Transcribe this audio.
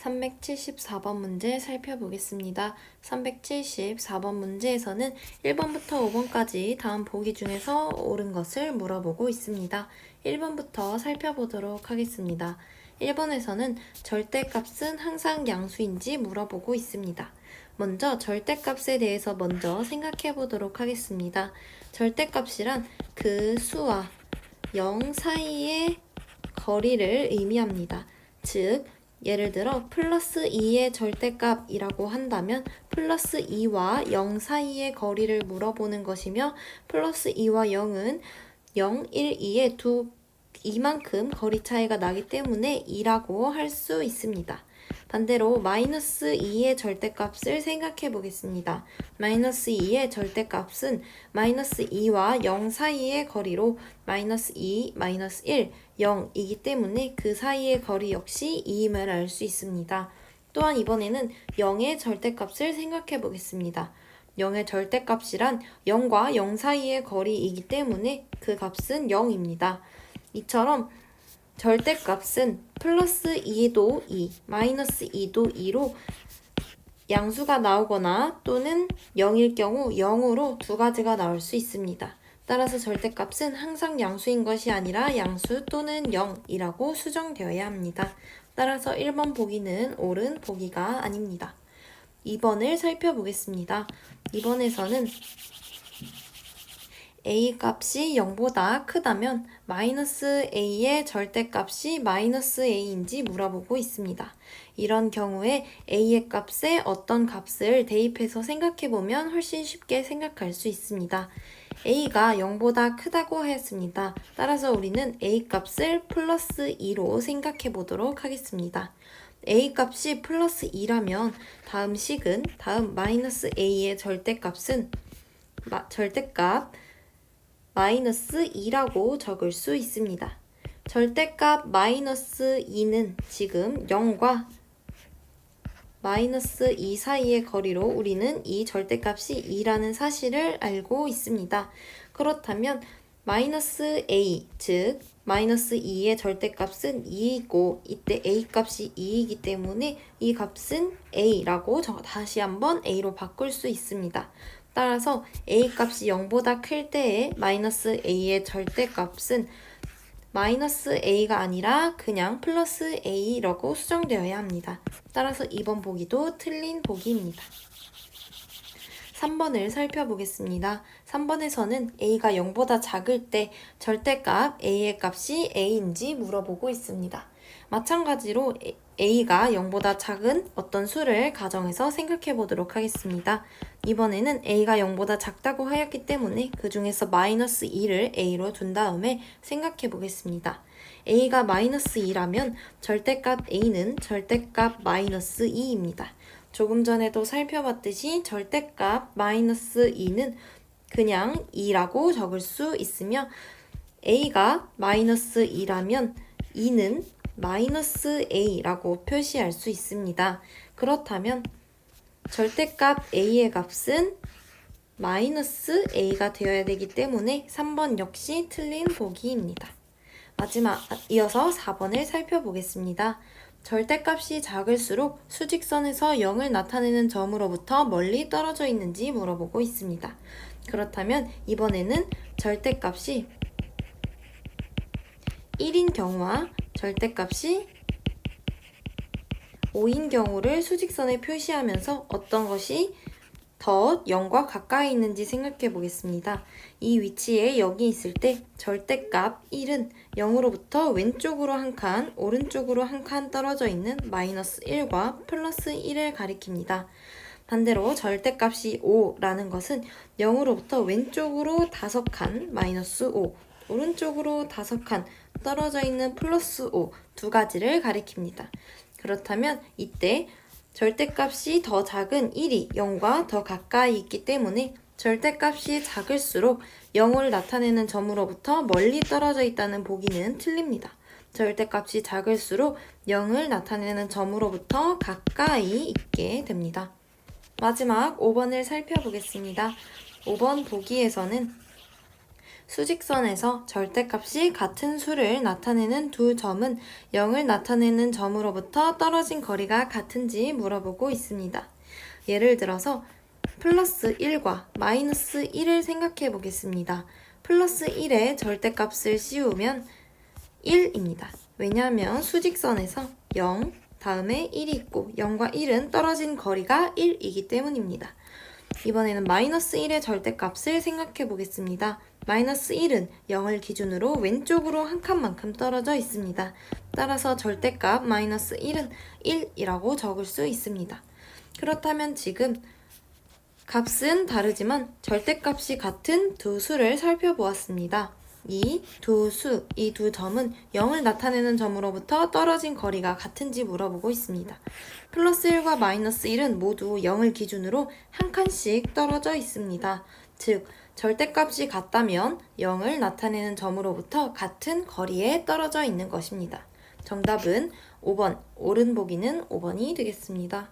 374번 문제 살펴보겠습니다. 374번 문제에서는 1번부터 5번까지 다음 보기 중에서 옳은 것을 물어보고 있습니다. 1번부터 살펴보도록 하겠습니다. 1번에서는 절대값은 항상 양수인지 물어보고 있습니다. 먼저 절대값에 대해서 먼저 생각해 보도록 하겠습니다. 절대값이란 그 수와 0 사이의 거리를 의미합니다. 즉, 예를 들어 플러스 2의 절대값이라고 한다면 플러스 2와 0 사이의 거리를 물어보는 것이며 플러스 2와 0은 0, 1, 2의 이만큼 거리 차이가 나기 때문에 2라고 할 수 있습니다. 반대로 마이너스 2의 절대값을 생각해 보겠습니다. 마이너스 2의 절대값은 마이너스 2와 0 사이의 거리로 마이너스 2, 마이너스 1, 0이기 때문에 그 사이의 거리 역시 2임을 알 수 있습니다. 또한 이번에는 0의 절대값을 생각해 보겠습니다. 0의 절대값이란 0과 0 사이의 거리이기 때문에 그 값은 0입니다. 이처럼 절대값은 플러스 2도 2, 마이너스 2도 2로 양수가 나오거나 또는 0일 경우 0으로 두 가지가 나올 수 있습니다. 따라서 절대값은 항상 양수인 것이 아니라 양수 또는 0이라고 수정되어야 합니다. 따라서 1번 보기는 옳은 보기가 아닙니다. 2번을 살펴보겠습니다. 2번에서는 a 값이 0보다 크다면 마이너스 a의 절대값이 마이너스 a인지 물어보고 있습니다. 이런 경우에 a의 값에 어떤 값을 대입해서 생각해보면 훨씬 쉽게 생각할 수 있습니다. a가 0보다 크다고 하였습니다. 따라서 우리는 a 값을 플러스 2로 생각해 보도록 하겠습니다. a 값이 플러스 2라면 다음 식은 다음 마이너스 a의 절대값은 절대값 마이너스 2라고 적을 수 있습니다. 절대값 마이너스 2는 지금 0과 마이너스 2 사이의 거리로 우리는 이 절대값이 2라는 사실을 알고 있습니다. 그렇다면 마이너스 a, 즉 마이너스 2의 절대값은 2이고 이때 a 값이 2이기 때문에 이 값은 a라고 다시 한번 a로 바꿀 수 있습니다. 따라서 a 값이 0보다 클 때에 마이너스 a의 절대값은 마이너스 a가 아니라 그냥 플러스 a라고 수정되어야 합니다. 따라서 2번 보기도 틀린 보기입니다. 3번을 살펴보겠습니다. 3번에서는 a가 0보다 작을 때 절대값 a의 값이 a인지 물어보고 있습니다. 마찬가지로 a가 0보다 작은 어떤 수를 가정해서 생각해 보도록 하겠습니다. 이번에는 a가 0보다 작다고 하였기 때문에 그 중에서 마이너스 2를 a로 둔 다음에 생각해 보겠습니다. a가 마이너스 2라면 절대값 a는 절대값 마이너스 2입니다. 조금 전에도 살펴봤듯이 절대값 마이너스 2는 그냥 2라고 적을 수 있으며 a가 마이너스 2라면 2는 마이너스 a라고 표시할 수 있습니다. 그렇다면 절대값 a의 값은 마이너스 a가 되어야 되기 때문에 3번 역시 틀린 보기입니다. 이어서 4번을 살펴보겠습니다. 절대값이 작을수록 수직선에서 0을 나타내는 점으로부터 멀리 떨어져 있는지 물어보고 있습니다. 그렇다면 이번에는 절대값이 1인 경우와 절대값이 5인 경우를 수직선에 표시하면서 어떤 것이 더 0과 가까이 있는지 생각해 보겠습니다. 이 위치에 여기 있을 때 절대값 1은 0으로부터 왼쪽으로 한 칸, 오른쪽으로 한 칸 떨어져 있는 마이너스 1과 플러스 1을 가리킵니다. 반대로 절대값이 5라는 것은 0으로부터 왼쪽으로 5칸, 마이너스 5, 오른쪽으로 5칸 떨어져 있는 플러스 5 두 가지를 가리킵니다. 그렇다면 이때 절대값이 더 작은 1이 0과 더 가까이 있기 때문에 절대값이 작을수록 0을 나타내는 점으로부터 멀리 떨어져 있다는 보기는 틀립니다. 절대값이 작을수록 0을 나타내는 점으로부터 가까이 있게 됩니다. 마지막 5번을 살펴보겠습니다. 5번 보기에서는 수직선에서 절대값이 같은 수를 나타내는 두 점은 0을 나타내는 점으로부터 떨어진 거리가 같은지 물어보고 있습니다. 예를 들어서 플러스 1과 마이너스 1을 생각해 보겠습니다. 플러스 1에 절대값을 씌우면 1입니다. 왜냐하면 수직선에서 0, 다음에 1이 있고 0과 1은 떨어진 거리가 1이기 때문입니다. 이번에는 마이너스 1의 절대값을 생각해 보겠습니다. 마이너스 1은 0을 기준으로 왼쪽으로 한 칸만큼 떨어져 있습니다. 따라서 절대값 마이너스 1은 1이라고 적을 수 있습니다. 그렇다면 지금 값은 다르지만 절대값이 같은 두 수를 살펴보았습니다. 이 두 점은 0을 나타내는 점으로부터 떨어진 거리가 같은지 물어보고 있습니다. 플러스 1과 마이너스 1은 모두 0을 기준으로 한 칸씩 떨어져 있습니다. 즉, 절대값이 같다면 0을 나타내는 점으로부터 같은 거리에 떨어져 있는 것입니다. 정답은 5번, 옳은 보기는 5번이 되겠습니다.